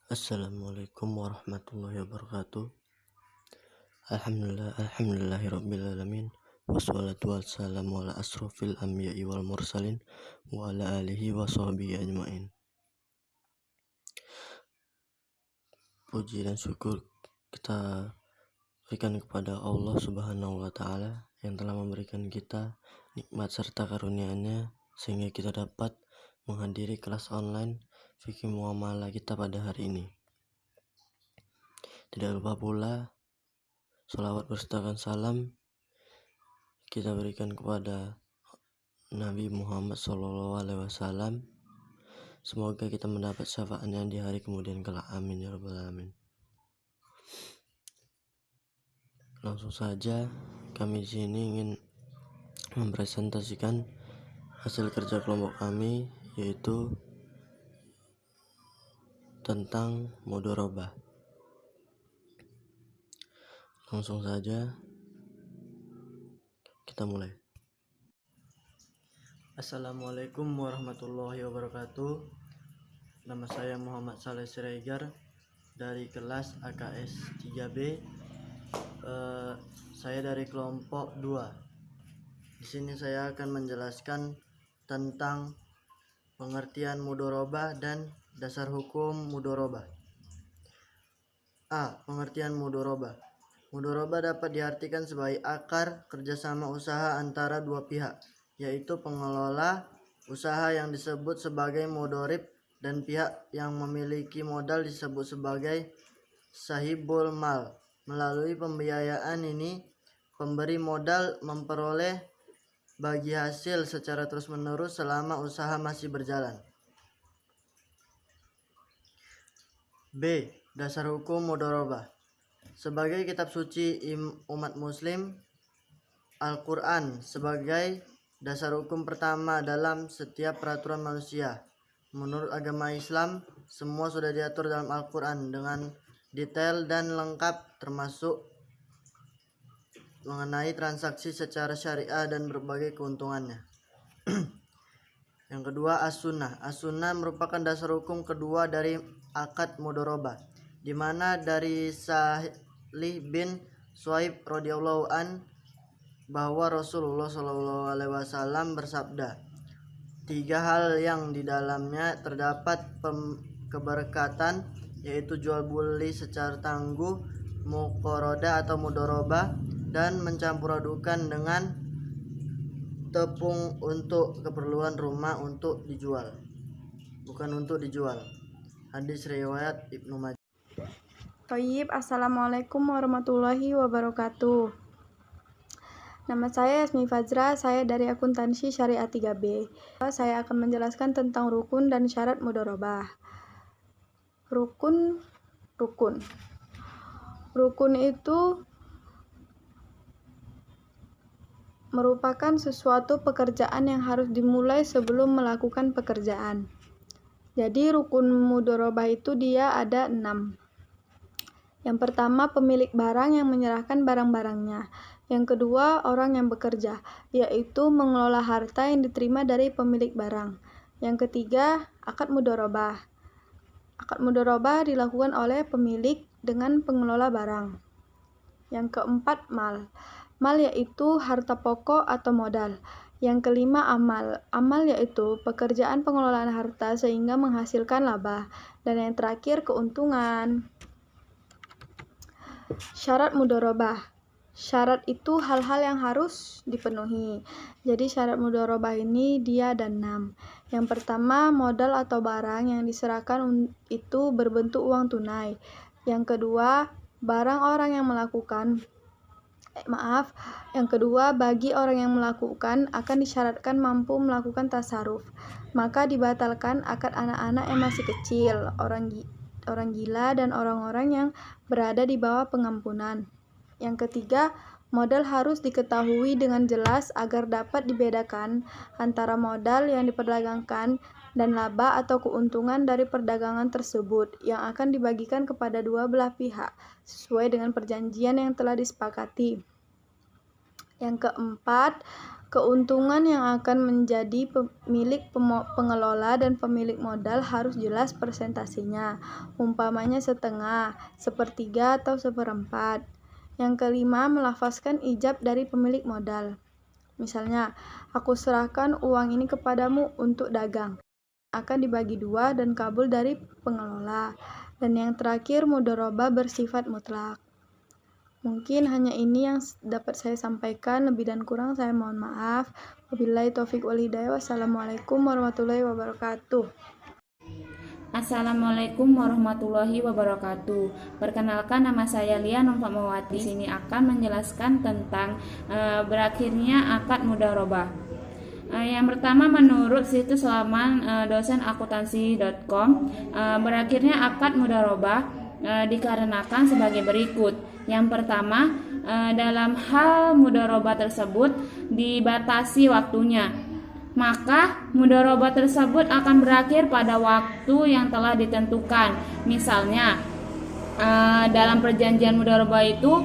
Assalamualaikum warahmatullahi wabarakatuh. Alhamdulillahirabbil alamin. Wassalatu wassalamu ala asrofil anbiya'i wal mursalin wa ala alihi wa sahbihi ajmain. Puji dan syukur kita berikan kepada Allah Subhanahu wa taala yang telah memberikan kita nikmat serta karunia-Nya sehingga kita dapat menghadiri kelas online fikih muamalah kita pada hari ini. Tidak lupa pula sholawat bersertakan salam kita berikan kepada Nabi Muhammad SAW. Semoga kita mendapat syafaatnya di hari kemudian kelak. Amin ya rabbal alamin. Langsung saja kami di sini ingin mempresentasikan hasil kerja kelompok kami, yaitu tentang mudharabah. Langsung saja kita mulai. Assalamualaikum warahmatullahi wabarakatuh. Nama saya Muhammad Saleh Siregar dari kelas AKS 3B. Saya dari kelompok 2. Di sini saya akan menjelaskan tentang pengertian mudharabah dan dasar hukum mudharabah. A. Pengertian mudharabah. Mudharabah dapat diartikan sebagai akar kerjasama usaha antara dua pihak, yaitu pengelola usaha yang disebut sebagai mudharib dan pihak yang memiliki modal disebut sebagai sahibul mal. Melalui pembiayaan ini, pemberi modal memperoleh bagi hasil secara terus-menerus selama usaha masih berjalan. B. Dasar hukum mudharabah. Sebagai kitab suci umat muslim, Al-Quran sebagai dasar hukum pertama dalam setiap peraturan manusia. Menurut agama Islam, semua sudah diatur dalam Al-Quran dengan detail dan lengkap, termasuk mengenai transaksi secara syariah dan berbagai keuntungannya. Yang kedua, As-Sunnah. As-Sunnah merupakan dasar hukum kedua dari akad mudharabah, di mana dari Salih bin Suhaib radhiyallahu an bahwa Rasulullah SAW bersabda, 3 hal yang di dalamnya terdapat keberkatan, yaitu jual beli secara tangguh, muqaradah atau mudharabah, dan mencampur adukan dengan tepung untuk keperluan rumah untuk dijual, bukan untuk dijual. Hadis riwayat Ibnu Majah. Thayyib, Assalamualaikum warahmatullahi wabarakatuh. Nama saya Yasmi Fajra, saya dari akuntansi syariah 3B. Saya akan menjelaskan tentang rukun dan syarat mudharabah. Rukun itu merupakan sesuatu pekerjaan yang harus dimulai sebelum melakukan pekerjaan. Jadi rukun mudharabah itu dia ada 6. Yang pertama, pemilik barang yang menyerahkan barang-barangnya. Yang kedua, orang yang bekerja, yaitu mengelola harta yang diterima dari pemilik barang. Yang ketiga, akad mudharabah. Akad mudharabah dilakukan oleh pemilik dengan pengelola barang. Yang keempat, mal. Mal yaitu harta pokok atau modal. Yang kelima, amal. Amal yaitu pekerjaan pengelolaan harta sehingga menghasilkan laba. Dan yang terakhir, keuntungan. Syarat mudharabah. Syarat itu hal-hal yang harus dipenuhi. Jadi syarat mudharabah ini dia ada 6. Yang pertama, modal atau barang yang diserahkan itu berbentuk uang tunai. Yang kedua, barang orang yang melakukan Yang kedua, bagi orang yang melakukan akan disyaratkan mampu melakukan tasarruf. Maka dibatalkan akad anak-anak yang masih kecil, orang gila, dan orang-orang yang berada di bawah pengampunan. Yang ketiga, modal harus diketahui dengan jelas agar dapat dibedakan antara modal yang diperdagangkan dan laba atau keuntungan dari perdagangan tersebut yang akan dibagikan kepada dua belah pihak sesuai dengan perjanjian yang telah disepakati. Yang keempat, keuntungan yang akan menjadi pemilik pengelola dan pemilik modal harus jelas persentasinya, umpamanya setengah, sepertiga, atau seperempat. Yang kelima, melafazkan ijab dari pemilik modal. Misalnya, aku serahkan uang ini kepadamu untuk dagang. Akan dibagi dua dan kabul dari pengelola. Dan yang terakhir, mudharabah bersifat mutlak. Mungkin hanya ini yang dapat saya sampaikan, lebih dan kurang saya mohon maaf. Wabillahi taufik wal hidayah. Wassalamualaikum warahmatullahi wabarakatuh. Assalamualaikum warahmatullahi wabarakatuh. Perkenalkan, nama saya Lia Nurfatmawati. Di sini akan menjelaskan tentang berakhirnya akad mudharabah. Yang pertama, menurut situs laman dosenakuntansi.com, berakhirnya akad mudharabah dikarenakan sebagai berikut. Yang pertama, dalam hal mudharabah tersebut dibatasi waktunya, maka mudharabah tersebut akan berakhir pada waktu yang telah ditentukan. Misalnya, dalam perjanjian mudharabah itu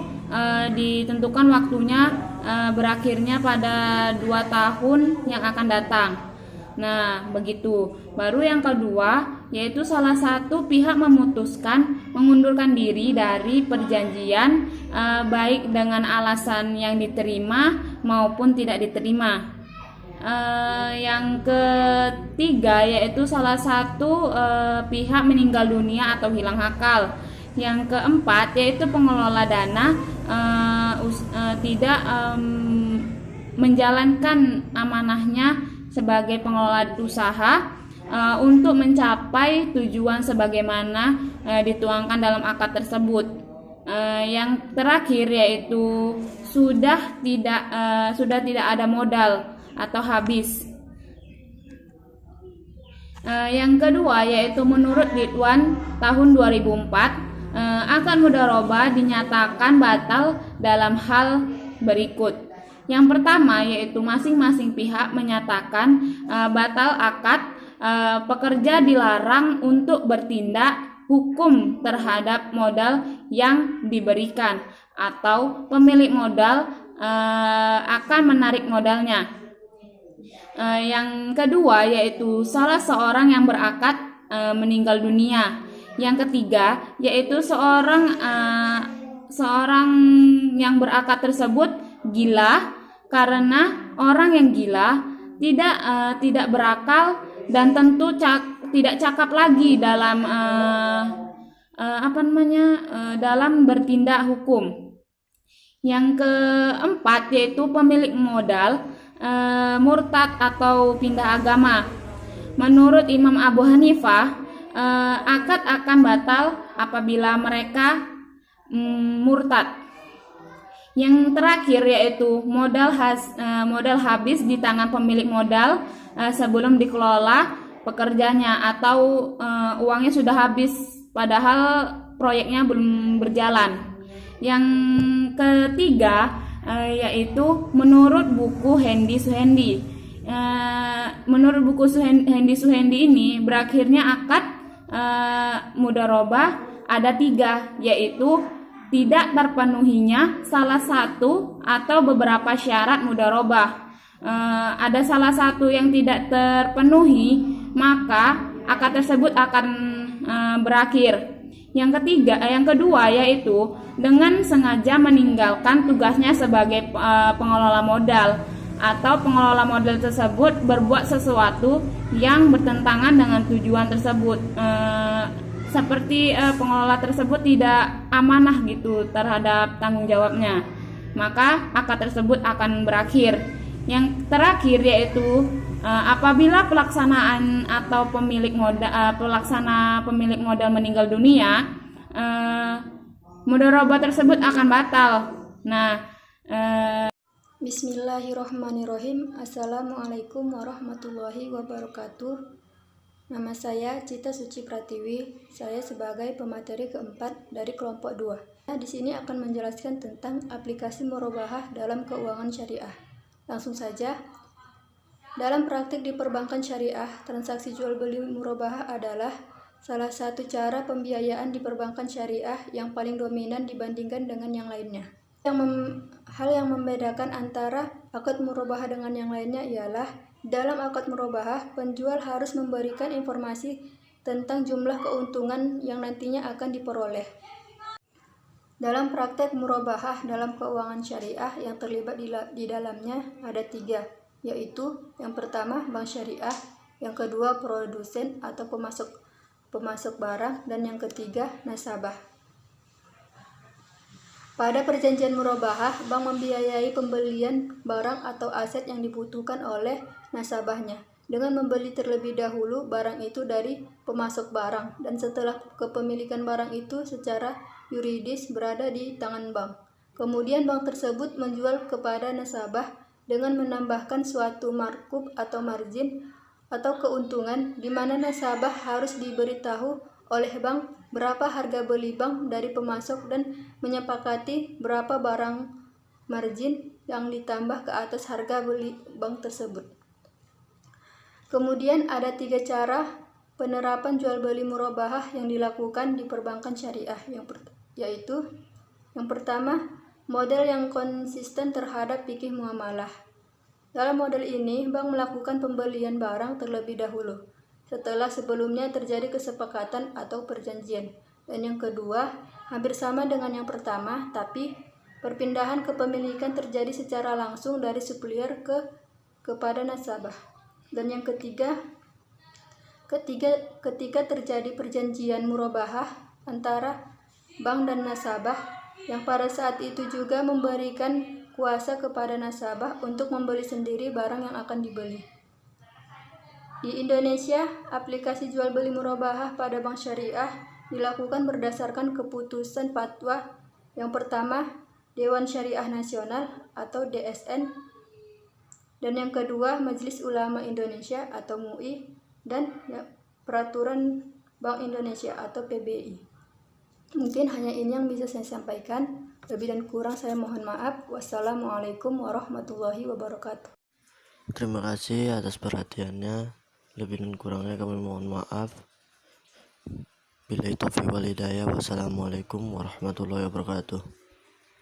ditentukan waktunya berakhirnya pada 2 tahun yang akan datang. Nah, begitu. Baru yang kedua, yaitu salah satu pihak memutuskan mengundurkan diri dari perjanjian, baik dengan alasan yang diterima maupun tidak diterima. Yang ketiga, yaitu salah satu pihak meninggal dunia atau hilang akal. Yang keempat, yaitu pengelola dana tidak menjalankan amanahnya sebagai pengelola usaha untuk mencapai tujuan sebagaimana dituangkan dalam akad tersebut. Yang terakhir, yaitu sudah tidak ada modal atau habis. Yang kedua, yaitu menurut Ridwan tahun 2004, akad mudharabah dinyatakan batal dalam hal berikut. Yang pertama, yaitu masing-masing pihak menyatakan batal akad. Pekerja dilarang untuk bertindak hukum terhadap modal yang diberikan, atau pemilik modal akan menarik modalnya. Yang kedua, yaitu salah seorang yang berakad meninggal dunia. Yang ketiga, yaitu seorang yang berakad tersebut gila, karena orang yang gila tidak berakal dan tentu tidak cakap lagi dalam dalam bertindak hukum. Yang keempat, yaitu pemilik modal murtad atau pindah agama. Menurut Imam Abu Hanifah, akad akan batal apabila mereka murtad. Yang terakhir, yaitu modal habis di tangan pemilik modal sebelum dikelola pekerjanya, atau uangnya sudah habis padahal proyeknya belum berjalan. Yang ketiga, yaitu menurut buku Hendi Suhendi. Menurut buku Hendi Suhendi ini, berakhirnya akad mudharabah ada 3, yaitu tidak terpenuhinya salah satu atau beberapa syarat mudharabah. Ada salah satu yang tidak terpenuhi, maka akad tersebut akan berakhir. Yang kedua, yaitu dengan sengaja meninggalkan tugasnya sebagai pengelola modal, atau pengelola modal tersebut berbuat sesuatu yang bertentangan dengan tujuan tersebut. Seperti pengelola tersebut tidak amanah gitu terhadap tanggung jawabnya, maka akad tersebut akan berakhir. Yang terakhir, yaitu apabila pelaksanaan atau pemilik modal meninggal dunia, mudharabah tersebut akan batal. Nah, Bismillahirrahmanirrahim. Assalamualaikum warahmatullahi wabarakatuh. Nama saya Cita Suci Pratiwi. Saya sebagai pemateri keempat dari kelompok 2. Di sini akan menjelaskan tentang aplikasi murabahah dalam keuangan syariah. Langsung saja. Dalam praktik di perbankan syariah, transaksi jual beli murabahah adalah salah satu cara pembiayaan di perbankan syariah yang paling dominan dibandingkan dengan yang lainnya. Hal yang membedakan antara akad murabahah dengan yang lainnya ialah dalam akad murabahah, penjual harus memberikan informasi tentang jumlah keuntungan yang nantinya akan diperoleh. Dalam praktek murabahah dalam keuangan syariah yang terlibat di dalamnya ada 3, yaitu yang pertama bank syariah, yang kedua produsen atau pemasok barang, dan yang ketiga nasabah. Pada perjanjian murabahah, bank membiayai pembelian barang atau aset yang dibutuhkan oleh nasabahnya dengan membeli terlebih dahulu barang itu dari pemasok barang, dan setelah kepemilikan barang itu secara yuridis berada di tangan bank, kemudian bank tersebut menjual kepada nasabah dengan menambahkan suatu markup atau margin atau keuntungan, di mana nasabah harus diberitahu oleh bank berapa harga beli bank dari pemasok dan menyepakati berapa barang margin yang ditambah ke atas harga beli bank tersebut. Kemudian ada 3 cara penerapan jual beli murabahah yang dilakukan di perbankan syariah, yaitu yang pertama, model yang konsisten terhadap fikih muamalah. Dalam model ini, bank melakukan pembelian barang terlebih dahulu setelah sebelumnya terjadi kesepakatan atau perjanjian. Dan yang kedua, hampir sama dengan yang pertama, tapi perpindahan kepemilikan terjadi secara langsung dari supplier kepada nasabah. Dan yang ketiga, ketika terjadi perjanjian murabahah antara bank dan nasabah, yang pada saat itu juga memberikan kuasa kepada nasabah untuk membeli sendiri barang yang akan dibeli. Di Indonesia, aplikasi jual beli murabahah pada bank syariah dilakukan berdasarkan keputusan fatwa yang pertama Dewan Syariah Nasional atau DSN, dan yang kedua Majelis Ulama Indonesia atau MUI, dan Peraturan Bank Indonesia atau PBI. Mungkin hanya ini yang bisa saya sampaikan. Lebih dan kurang saya mohon maaf. Wassalamualaikum warahmatullahi wabarakatuh. Terima kasih atas perhatiannya. Lebih dan kurangnya kami mohon maaf. Billahi taufiq wal hidayah. Wassalamualaikum warahmatullahi wabarakatuh.